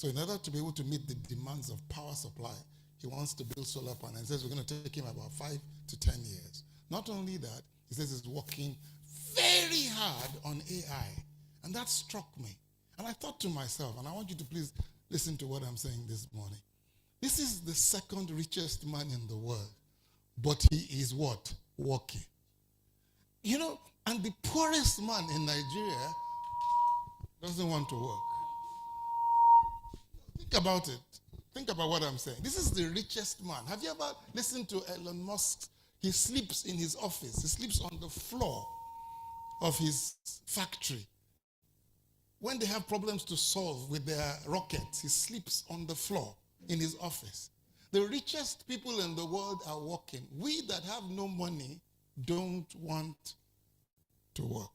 So in order to be able to meet the demands of power supply, he wants to build solar panels. He says we're going to take him about 5 to 10 years. Not only that, he says he's working very hard on AI. And that struck me. And I thought to myself, and I want you to please listen to what I'm saying this morning. This is the second richest man in the world, but he is what? Working. You know, and the poorest man in Nigeria doesn't want to work. Think about it. Think about what I'm saying. This is the richest man. Have you ever listened to Elon Musk? He sleeps in his office. He sleeps on the floor of his factory. When they have problems to solve with their rockets, he sleeps on the floor in his office. The richest people in the world are working. We that have no money don't want to work.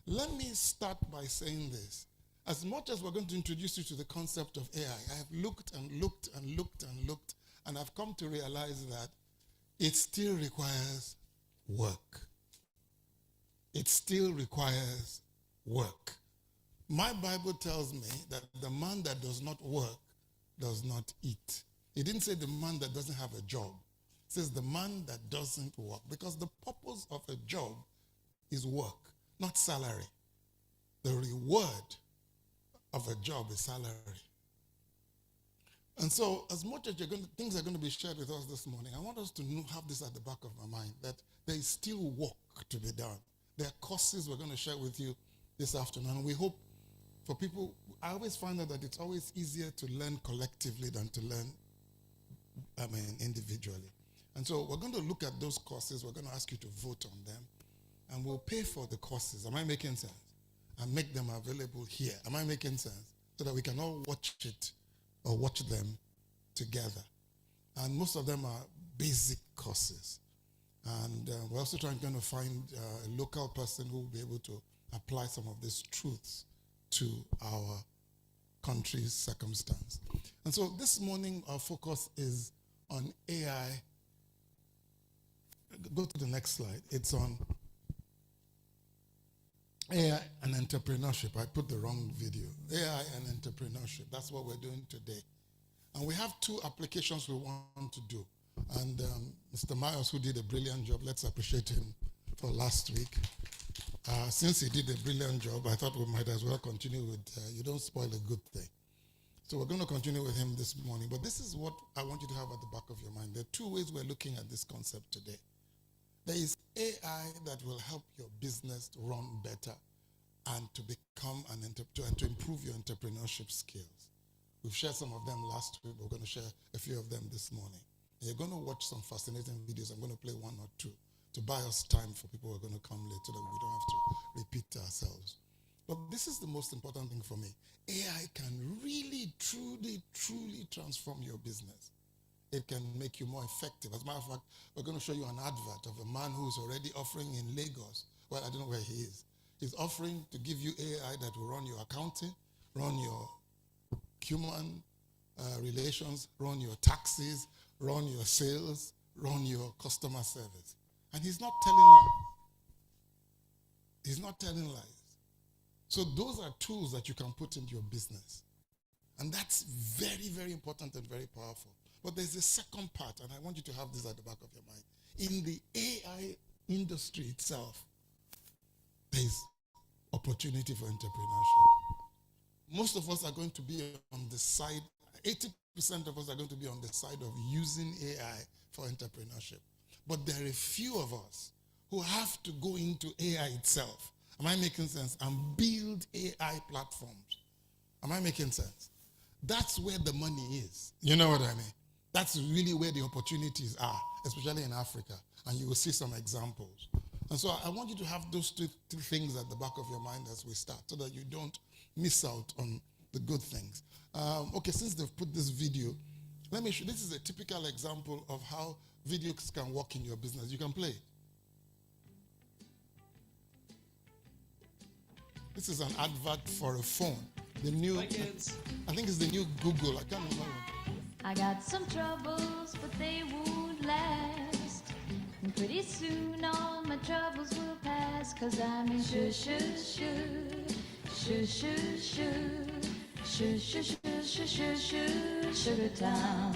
Let me start by saying this. As much as we're going to introduce you to the concept of AI, I have looked and looked and looked and looked, and I've come to realize that it still requires work. It still requires work. My Bible tells me that the man that does not work does not eat. It didn't say the man that doesn't have a job. It says the man that doesn't work. Because the purpose of a job is work, not salary. The reward of a job is salary. And so, as much as things are going to be shared with us this morning, I want us to have this at the back of my mind, that there is still work to be done. There are courses we're going to share with you this afternoon. And we hope for people, I always find out that it's always easier to learn collectively than to learn, individually. And so we're going to look at those courses. We're going to ask you to vote on them. And we'll pay for the courses. Am I making sense? And make them available here. Am I making sense? So that we can all watch it or watch them together. And most of them are basic courses. And we're also going to find a local person who will be able to apply some of these truths to our country's circumstance. And so this morning our focus is on AI. Go to the next slide. It's on AI and entrepreneurship. I put the wrong video. AI and entrepreneurship. That's what we're doing today. And we have two applications we want to do. And Mr. Myers, who did a brilliant job, let's appreciate him for last week. Since he did a brilliant job, I thought we might as well continue with, you don't spoil a good thing. So we're going to continue with him this morning. But this is what I want you to have at the back of your mind. There are two ways we're looking at this concept today. There is AI that will help your business run better and to become and to improve your entrepreneurship skills. We've shared some of them last week. We're going to share a few of them this morning. And you're going to watch some fascinating videos. I'm going to play one or two to buy us time for people who are going to come late so that we don't have to repeat ourselves. But this is the most important thing for me. AI can really, truly, truly transform your business. It can make you more effective. As a matter of fact, we're going to show you an advert of a man who's already offering in Lagos. Well, I don't know where he is. He's offering to give you AI that will run your accounting, run your human relations, run your taxes, run your sales, run your customer service. And he's not telling lies. He's not telling lies. So those are tools that you can put into your business. And that's very, very important and very powerful. But there's a second part, and I want you to have this at the back of your mind. In the AI industry itself, there's opportunity for entrepreneurship. Most of us are going to be on the side, 80% of us are going to be on the side of using AI for entrepreneurship. But there are a few of us who have to go into AI itself. Am I making sense? And build AI platforms. Am I making sense? That's where the money is. You know what I mean? That's really where the opportunities are, especially in Africa. And you will see some examples. And so I want you to have those two things at the back of your mind as we start so that you don't miss out on the good things. Okay, since they've put this video, let me show. This is a typical example of how videos can work in your business. You can play it. This is an advert for a phone. The new, I think it's the new Google. I can't remember. I got some troubles, but they won't last. And pretty soon all my troubles will pass. Cause I'm in shoo, shoo, shoo, shoo, shoo, shoo, Sugar Town.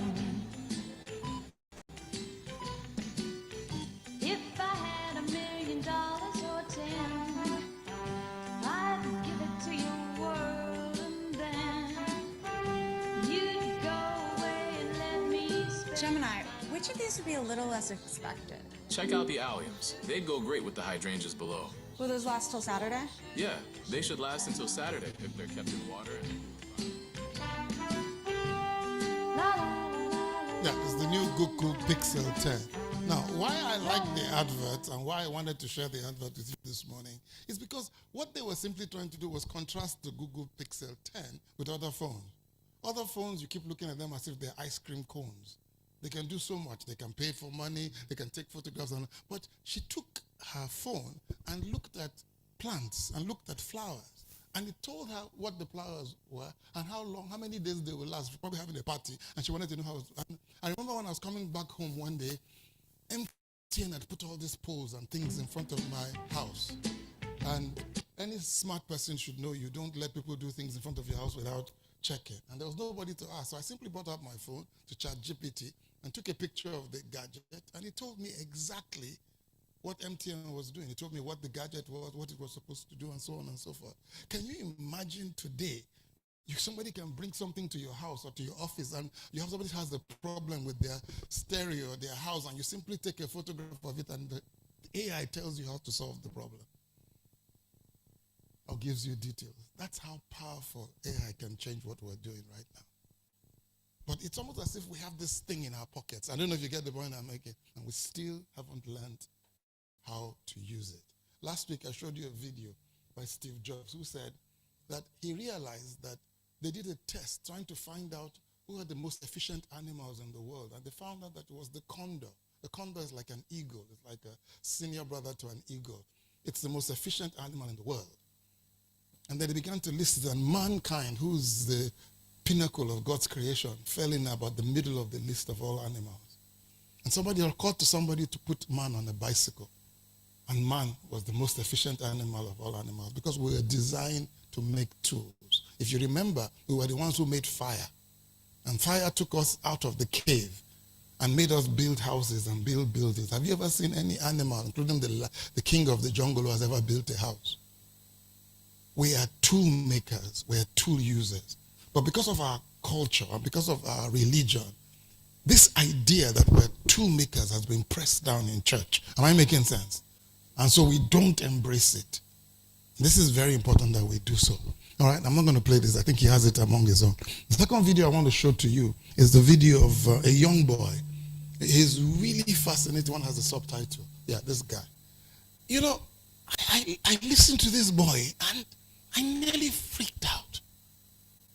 If I had $1 million or 10, I'd give it to your world, and then you'd go away and let me spend. Gemini, which of these would be a little less expected? Check out the alliums. They'd go great with the hydrangeas below. Will those last till Saturday? Yeah, they should last until Saturday if they're kept in water. Yeah, it's the new Google Pixel 10. Now, why I like the advert and why I wanted to share the advert with you this morning is because what they were simply trying to do was contrast the Google Pixel 10 with other phones. Other phones, you keep looking at them as if they're ice cream cones. They can do so much. They can pay for money. They can take photographs. But she took her phone and looked at plants and looked at flowers. And it told her what the flowers were and how long, how many days they will last. We're probably having a party, and she wanted to know how. And I remember when I was coming back home one day, MTN had put all these poles and things in front of my house. And any smart person should know you don't let people do things in front of your house without checking. And there was nobody to ask. So I simply brought up my phone to ChatGPT and took a picture of the gadget, and it told me exactly what MTN was doing. It told me what the gadget was, what it was supposed to do, and so on and so forth. Can you imagine today, somebody can bring something to your house or to your office, and you have somebody who has a problem with their stereo or their house, and you simply take a photograph of it, and the AI tells you how to solve the problem or gives you details. That's how powerful AI can change what we're doing right now. But it's almost as if we have this thing in our pockets. I don't know if you get the point I'm making, and we still haven't learned how to use it. Last week, I showed you a video by Steve Jobs who said that he realized that they did a test trying to find out who are the most efficient animals in the world, and they found out that it was the condor. The condor is like an eagle. It's like a senior brother to an eagle. It's the most efficient animal in the world. And then they began to list it, and mankind, who's the pinnacle of God's creation, fell in about the middle of the list of all animals. And somebody called to somebody to put man on a bicycle. And man was the most efficient animal of all animals because we were designed to make tools. If you remember, we were the ones who made fire. And fire took us out of the cave and made us build houses and build buildings. Have you ever seen any animal, including the king of the jungle, who has ever built a house? We are tool makers. We are tool users. But because of our culture and because of our religion, this idea that we're tool makers has been pressed down in church. Am I making sense? And so we don't embrace it. This is very important that we do so. All right, I'm not going to play this. I think he has it among his own. The second video I want to show to you is the video of a young boy. He's really fascinating. One has a subtitle. Yeah, this guy. You know, I listened to this boy and I nearly freaked out.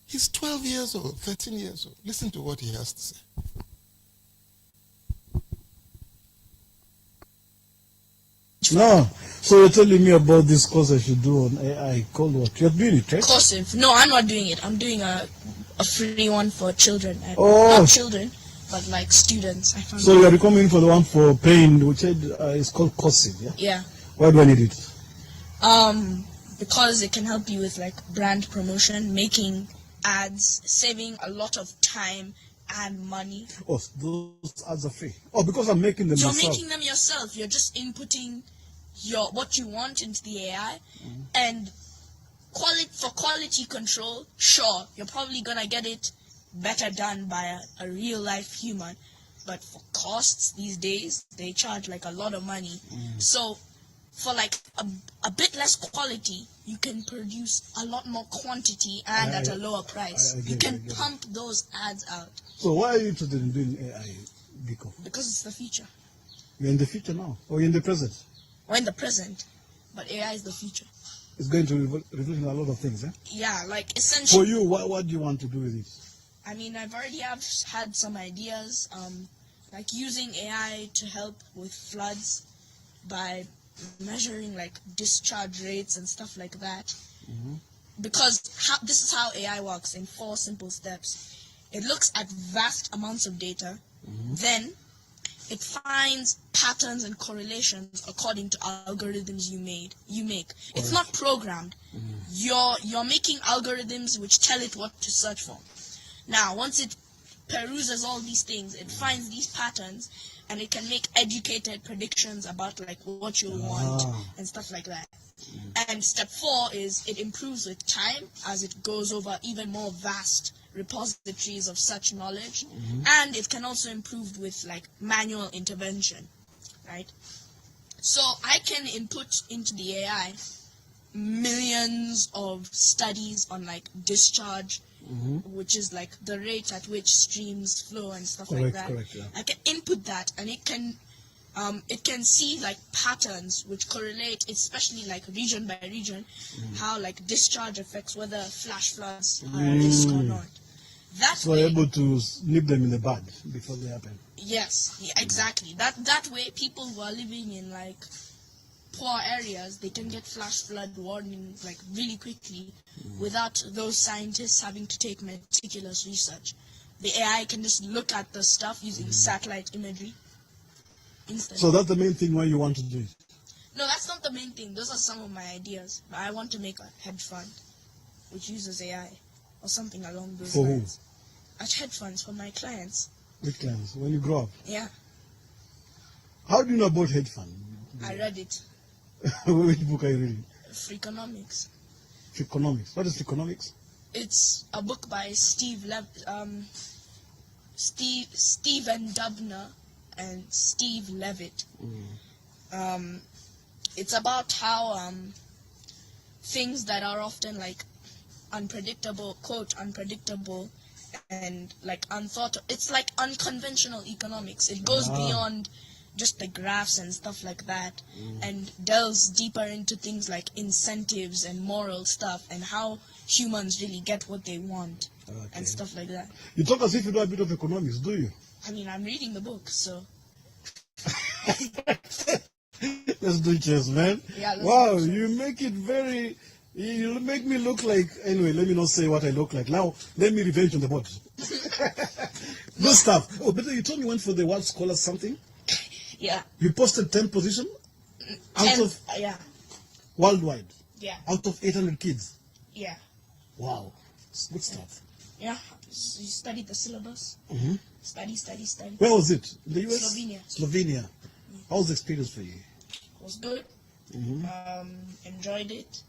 He's 12 years old, 13 years old. Listen to what he has to say. No. So you're telling me about this course I should do on AI called what? You're doing it, right? Cursive. No, I'm not doing it. I'm doing a free one for children. Oh. Not children, but like students. I found So you're recommending for the one for paying, which is called Cursive, yeah? Yeah. Why do I need it? Because it can help you with like brand promotion, making ads, saving a lot of time and money. Oh, those ads are free. Oh, because I'm making them You're myself. making them yourself. You're just inputting what you want into the AI, and quality control. Sure, you're probably gonna get it better done by a real life human, but for costs these days they charge like a lot of money. So for like a bit less quality, you can produce a lot more quantity and at a lower price. You can pump those ads out. So why are you interested in doing AI, Biko? Because it's the future. You're in the future now, or you're in the present? We're in the present, but AI is the future. It's going to revolution a lot of things, eh? Yeah, like For essentially. you, what do you want to do with it? I mean, I've already had some ideas, like using AI to help with floods by measuring like discharge rates and stuff like that. Because this is how AI works in 4 simple steps. It looks at vast amounts of data, then it finds patterns and correlations according to algorithms you make. It's not programmed. You're making algorithms which tell it what to search for. Now, once it peruses all these things, it finds these patterns, and it can make educated predictions about like what you want and stuff like that. And step 4 is it improves with time as it goes over even more vast repositories of such knowledge, and it can also improve with like manual intervention, right? So I can input into the AI millions of studies on like discharge, which is like the rate at which streams flow and stuff like that. Correct, yeah. I can input that, and it can see like patterns which correlate, especially like region by region, how like discharge affects whether flash floods are a risk or not. That So way, able to nip them in the bud before they happen. yes, yeah, exactly. That way, people who are living in like poor areas, they can get flash flood warnings like really quickly without those scientists having to take meticulous research. The AI can just look at the stuff using satellite imagery instantly. So that's the main thing why you want to do it. No, that's not the main thing. Those are some of my ideas. But I want to make a hedge fund which uses AI or something along those For who? lines. A hedge funds for my clients. With clients when you grow up. Yeah, How do you know about hedge fund? I read it. Which book are you reading? Freakonomics. Economics. What is economics? It's a book by Stephen Dubner and Steve Levitt. It's about how things that are often like unpredictable, quote, unpredictable, and like unthought of. It's like unconventional economics. It goes beyond just the graphs and stuff like that, and delves deeper into things like incentives and moral stuff and how humans really get what they want and stuff like that. You talk as if you know a bit of economics, do you? I mean, I'm reading the book, so Let's do chess, man. Yeah, let's Wow, do chess. you make it very. You make me look like. Anyway, let me not say what I look like. Now, let me revenge on the board. Good stuff. Oh, but you told me you went for the World Scholar something. yeah. You posted 10 position out of yeah, worldwide, yeah, out of 800 kids. yeah, Wow, it's good stuff. yeah. So you studied the syllabus. Study. Where was it? In the US? Slovenia. Slovenia. How was the experience for you? It was good. Enjoyed it.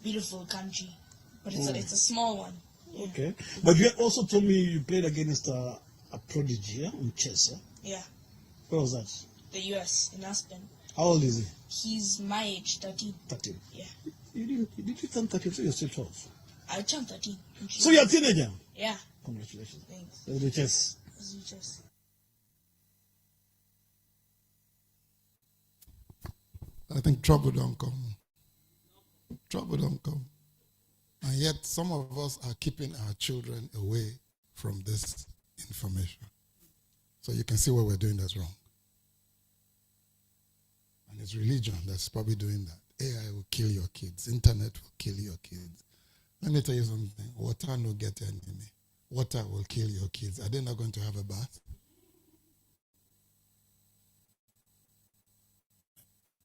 Beautiful country, but it's a small one. Yeah. Okay. But you also told me you played against a prodigy, yeah, in chess, yeah? Yeah, Where was that? the US in Aspen. How old is he? He's my age, 13. 13. Yeah, You didn't turn 13, so you're still 12. I turned 13. So you're a teenager? Yeah, Congratulations. thanks. Let's do chess. Let's do chess. I think trouble don't come. Trouble don't come. And yet some of us are keeping our children away from this information. So you can see what we're doing that's wrong. And it's religion that's probably doing that. AI will kill your kids. Internet will kill your kids. Let me tell you something. Water no get enemy. Water will kill your kids. Are they not going to have a bath?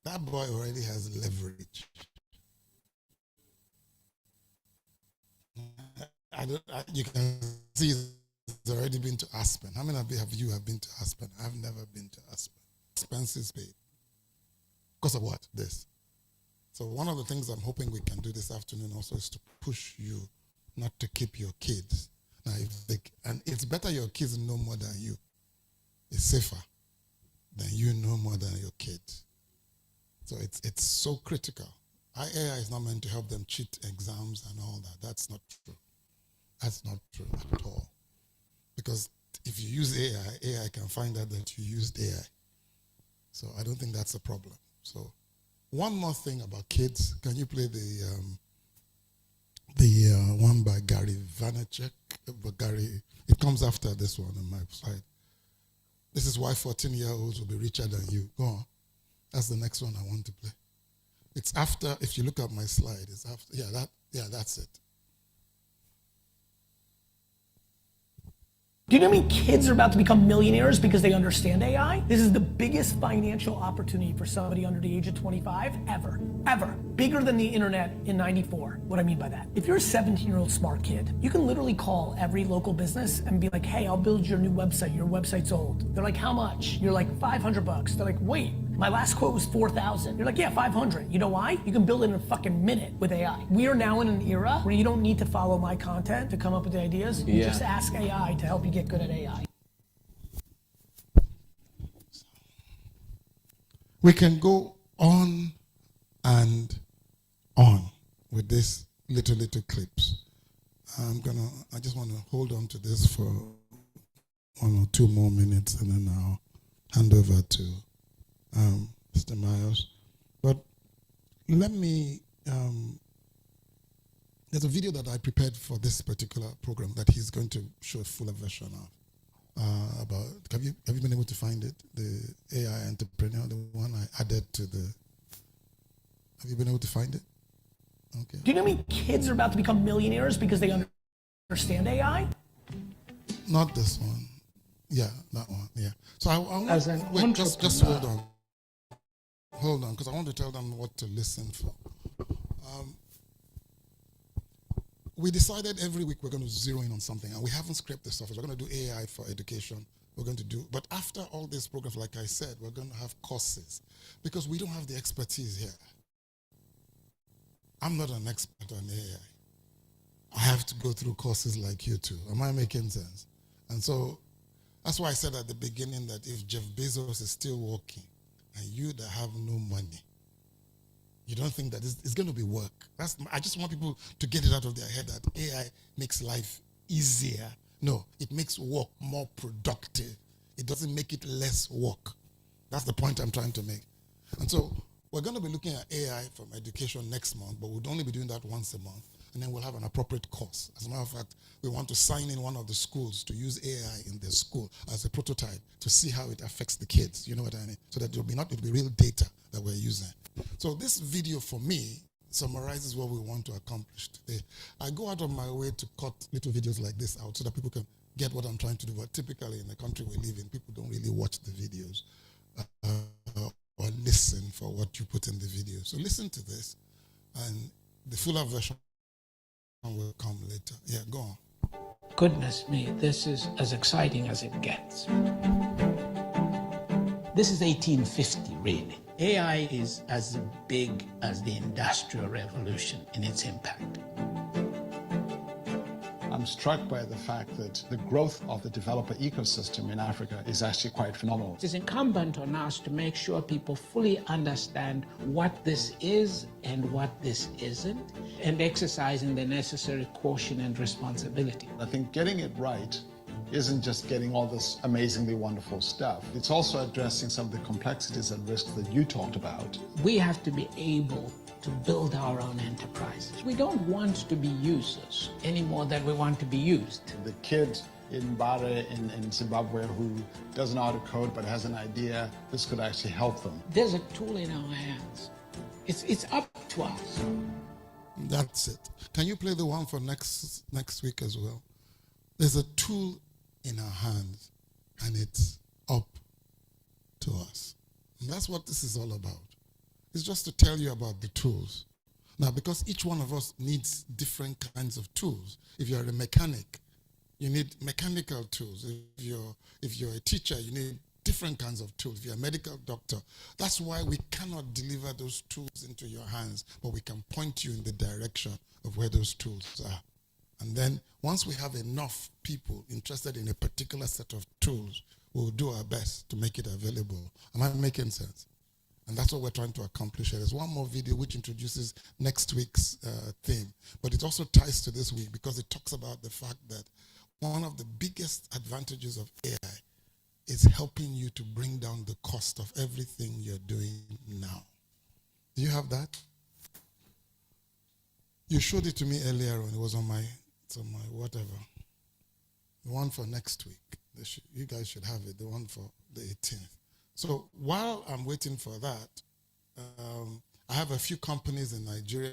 That boy already has leverage. You can see he's already been to Aspen. How many of you have been to Aspen? I've never been to Aspen. Expenses paid. Because of what? This. So one of the things I'm hoping we can do this afternoon also is to push you not to keep your kids. Now, and it's better your kids know more than you. It's safer than you know more than your kids. So it's so critical. AI is not meant to help them cheat exams and all that. That's not true. That's not true at all. Because if you use AI can find out that you used AI. So I don't think that's a problem. So one more thing about kids. Can you play the one by Gary Vaynerchuk? It comes after this one on my slide. This is why 14-year-olds will be richer than you. Go on. That's the next one I want to play. It's after, if you look at my slide, it's after, that's it. Do you know how many kids are about to become millionaires because they understand AI? This is the biggest financial opportunity for somebody under the age of 25 ever. Ever. Bigger than the internet in 94. What I mean by that. If you're a 17-year-old smart kid, you can literally call every local business and be like, hey, I'll build your new website. Your website's old. They're like, how much? You're like, $500. They're like, wait. My last quote was 4,000. You're like, yeah, 500. You know why? You can build it in a fucking minute with AI. We are now in an era where you don't need to follow my content to come up with the ideas. You just ask AI to help you get good at AI. We can go on and on with these little clips. I just want to hold on to this for 1 or 2 more minutes, and then I'll hand over to Mr. Myers. But let me, there's a video that I prepared for this particular program that he's going to show a fuller version of. About, have you been able to find it? The AI entrepreneur, the one I added to the, have you been able to find it? Okay. Do you know how many kids are about to become millionaires because they understand AI? Not this one. Yeah, that one. Yeah. So I want, As an wait, just entrepreneur. hold on. Hold on, because I want to tell them what to listen for. We decided every week we're going to zero in on something, and we haven't scraped the surface. We're going to do AI for education. We're going to do, but after all these programs, like I said, we're going to have courses because we don't have the expertise here. I'm not an expert on AI. I have to go through courses like you two. Am I making sense? And so that's why I said at the beginning that if Jeff Bezos is still working and you that have no money, you don't think that it's going to be work. I just want people to get it out of their head that AI makes life easier. No, it makes work more productive. It doesn't make it less work. That's the point I'm trying to make. And so we're going to be looking at AI from education next month, but we'll only be doing that once a month. And then we'll have an appropriate course. As a matter of fact, we want to sign in one of the schools to use AI in their school as a prototype to see how it affects the kids. You know what I mean? So that it'll be real data that we're using. So this video for me summarizes what we want to accomplish today. I go out of my way to cut little videos like this out so that people can get what I'm trying to do. But typically in the country we live in, people don't really watch the videos or listen for what you put in the video. So listen to this, and the fuller version will come later. Yeah, go on. Goodness me, this is as exciting as it gets. This is 1850, really. AI is as big as the Industrial Revolution in its impact. I'm struck by the fact that the growth of the developer ecosystem in Africa is actually quite phenomenal. It is incumbent on us to make sure people fully understand what this is and what this isn't, and exercising the necessary caution and responsibility. I think getting it right isn't just getting all this amazingly wonderful stuff. It's also addressing some of the complexities and risks that you talked about. We have to be able to build our own enterprises. We don't want to be users any more than we want to be used. The kid in Bare in Zimbabwe who doesn't know how to code but has an idea, this could actually help them. There's a tool in our hands. It's up to us. That's it. Can you play the one for next week as well? There's a tool in our hands, and it's up to us. And that's what this is all about. It's just to tell you about the tools. Now, because each one of us needs different kinds of tools. If you're a mechanic, you need mechanical tools. If you're a teacher, you need different kinds of tools. If you're a medical doctor, that's why we cannot deliver those tools into your hands, but we can point you in the direction of where those tools are. And then once we have enough people interested in a particular set of tools, we'll do our best to make it available. Am I making sense? And that's what we're trying to accomplish here. There's one more video which introduces next week's theme, but it also ties to this week because it talks about the fact that one of the biggest advantages of AI is helping you to bring down the cost of everything you're doing now. Do you have that? You showed it to me earlier on. It was on my whatever. The one for next week. You guys should have it, the one for the 18th. So while I'm waiting for that, I have a few companies in Nigeria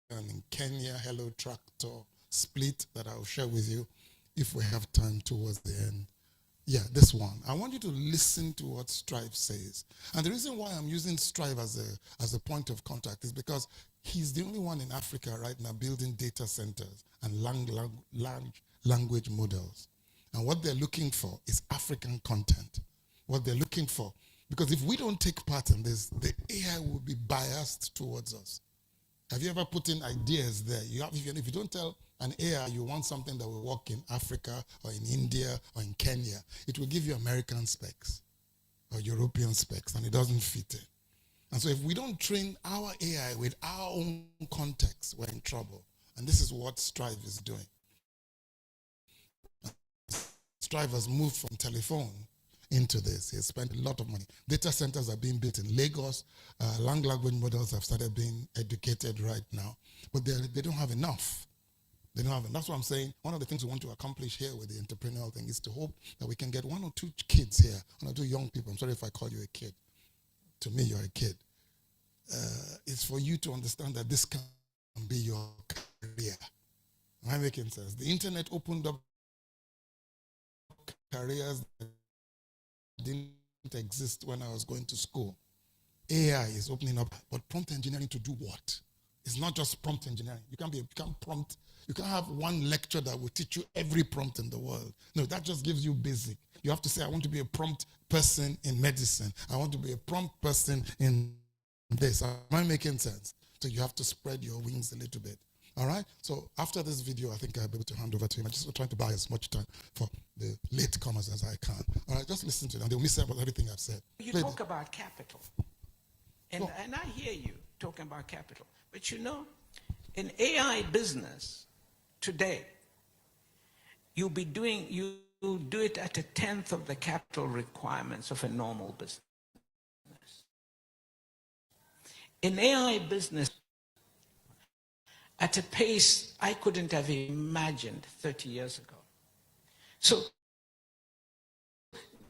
and in Kenya, Hello Tractor, Split, that I'll share with you. if we have time towards the end. Yeah, this one. I want you to listen to what Strive says. And the reason why I'm using Strive as a point of contact is because he's the only one in Africa right now building data centers and large language models. And what they're looking for is African content. What they're looking for. Because if we don't take part in this, the AI will be biased towards us. Have you ever put in ideas there? If you don't tell an AI you want something that will work in Africa or in India or in Kenya, it will give you American specs or European specs, and it doesn't fit it. And so if we don't train our AI with our own context, we're in trouble. And this is what Strive is doing. Strive has moved from telephone into this. He has spent a lot of money. Data centers are being built in Lagos. Language models have started being educated right now, but they don't have enough. They don't have enough. That's what I'm saying. One of the things we want to accomplish here with the entrepreneurial thing is to hope that we can get 1 or 2 kids here, 1 or 2 young people. I'm sorry if I call you a kid. To me, you're a kid. It's for you to understand that this can be your career. Am I making sense? The internet opened up careers that didn't exist when I was going to school. AI is opening up, but prompt engineering to do what? It's not just prompt engineering. You can't have one lecture that will teach you every prompt in the world. No, that just gives you basic. You have to say, I want to be a prompt person in medicine. I want to be a prompt person in this. Am I making sense? So you have to spread your wings a little bit. All right? So after this video, I think I'll be able to hand over to him. I'm just trying to buy as much time for the latecomers as I can. All right, just listen to them. They'll miss out about everything I've said. You talk about capital. And I hear you talking about capital. But you know, in AI business today, you'll do it at 1/10 of the capital requirements of a normal business. In AI business, at a pace I couldn't have imagined 30 years ago. So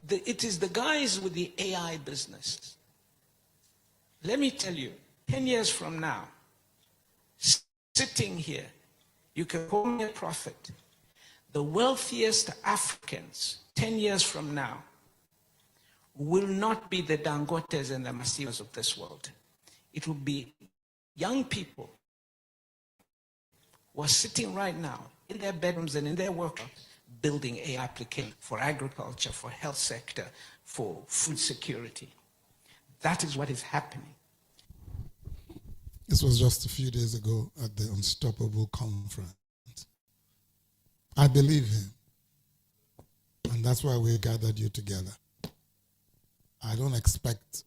it is the guys with the AI business. Let me tell you, 10 years from now, sitting here, you can call me a prophet. The wealthiest Africans 10 years from now will not be the Dangotes and the Masivas of this world. It will be young people who are sitting right now in their bedrooms and in their work building AI applications for agriculture, for health sector, for food security. That is what is happening. This was just a few days ago at the Unstoppable Conference. I believe him. And that's why we gathered you together. I don't expect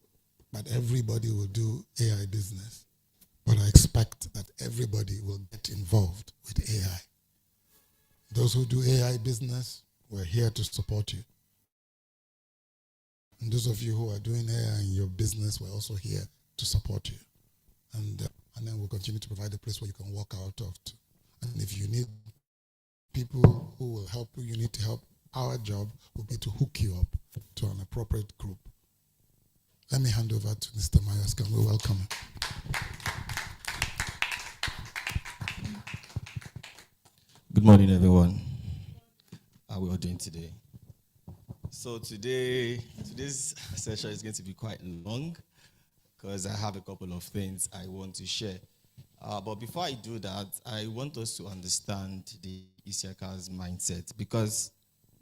that everybody will do AI business, but I expect that everybody will get involved with AI. Those who do AI business, we're here to support you. And those of you who are doing AI in your business, we're also here to support you. And then we'll continue to provide a place where you can walk out of. And if you need people who will help you need to help. Our job will be to hook you up to an appropriate group. Let me hand over to Mr. Myers. Can we welcome him? Good morning, everyone. How are we all doing today? So today's session is going to be quite long because I have a couple of things I want to share. But before I do that, I want us to understand the Isiaka's mindset, because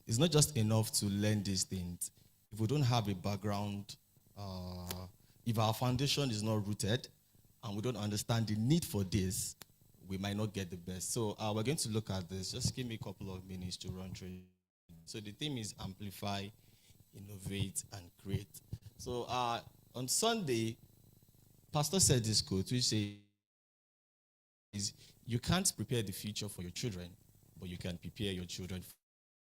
it's not just enough to learn these things. If we don't have a background, if our foundation is not rooted and we don't understand the need for this, we might not get the best. So we're going to look at this. Just give me a couple of minutes to run through it. So the theme is amplify, innovate, and create. So on Sunday, Pastor said this quote, which says, you can't prepare the future for your children, but you can prepare your children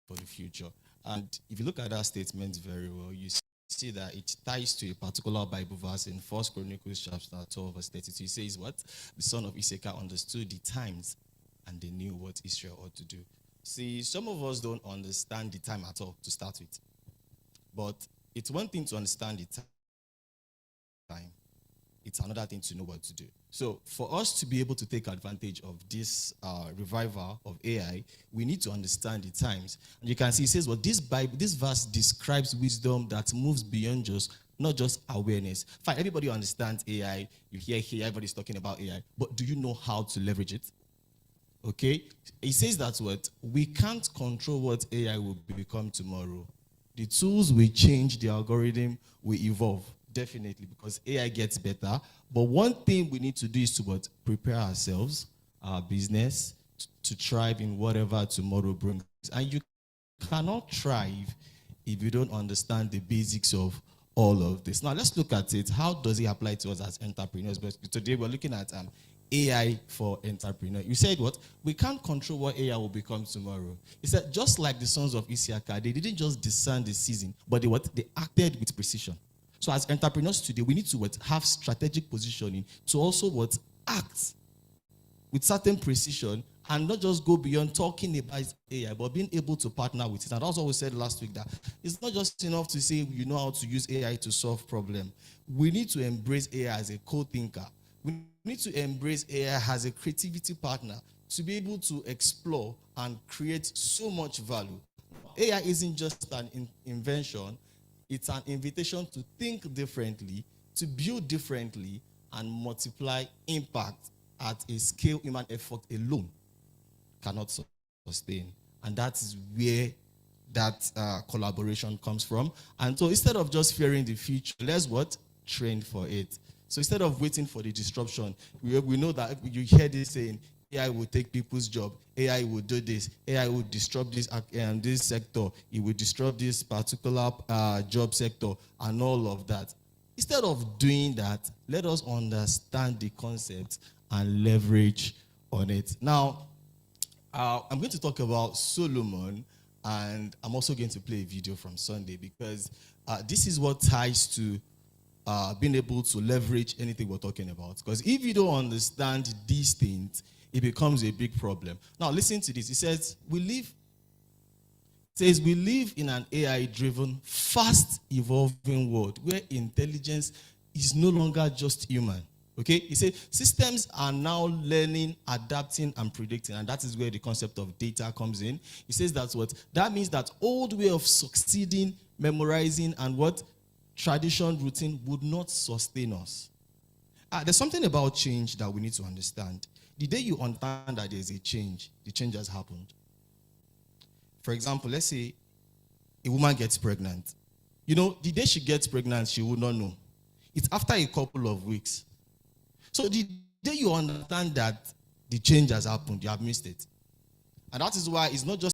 for the future. And if you look at that statement very well, you see that it ties to a particular Bible verse in 1 Chronicles chapter 12, verse 32. It says what? The son of Issachar understood the times and they knew what Israel ought to do. See, some of us don't understand the time at all to start with. But it's one thing to understand the time. it's another thing to know what to do. So for us to be able to take advantage of this revival of AI, we need to understand the times. And you can see it says, well, this verse describes wisdom that moves beyond not just awareness. Fine, everybody understands AI. You hear here, everybody's talking about AI. But do you know how to leverage it? Okay? It says that what? We can't control what AI will become tomorrow. The tools will change, the algorithm will evolve. Definitely, because AI gets better. But one thing we need to do is to what? Prepare ourselves, our business, to thrive in whatever tomorrow brings. And you cannot thrive if you don't understand the basics of all of this. Now, let's look at it. How does it apply to us as entrepreneurs? But today we're looking at AI for entrepreneurs. You said what? We can't control what AI will become tomorrow. He said, just like the sons of Issachar, they didn't just discern the season, but they acted with precision. So as entrepreneurs today, we need to have strategic positioning to also act with certain precision and not just go beyond talking about AI, but being able to partner with it. And that's what we said last week, that it's not just enough to say you know how to use AI to solve problems. We need to embrace AI as a co-thinker. We need to embrace AI as a creativity partner to be able to explore and create so much value. AI isn't just an invention. It's an invitation to think differently, to build differently, and multiply impact at a scale human effort alone cannot sustain. And that is where that collaboration comes from. And so instead of just fearing the future, let's train for it. So instead of waiting for the disruption, we know that you hear this saying, AI will take people's job. AI will do this. AI will disrupt this sector. It will disrupt this particular job sector and all of that. Instead of doing that, let us understand the concept and leverage on it. Now, I'm going to talk about Solomon, and I'm also going to play a video from Sunday because this is what ties to being able to leverage anything we're talking about. Because if you don't understand these things, it becomes a big problem. Now, listen to this. It says, we live in an AI-driven, fast-evolving world where intelligence is no longer just human. Okay? It says, systems are now learning, adapting, and predicting, and that is where the concept of data comes in. It says that means that old way of succeeding, memorizing, and tradition routine would not sustain us. There's something about change that we need to understand. The day you understand that there's a change, the change has happened. For example, let's say a woman gets pregnant. You know, the day she gets pregnant, she will not know. It's after a couple of weeks. So the day you understand that the change has happened, you have missed it. And that is why it's not just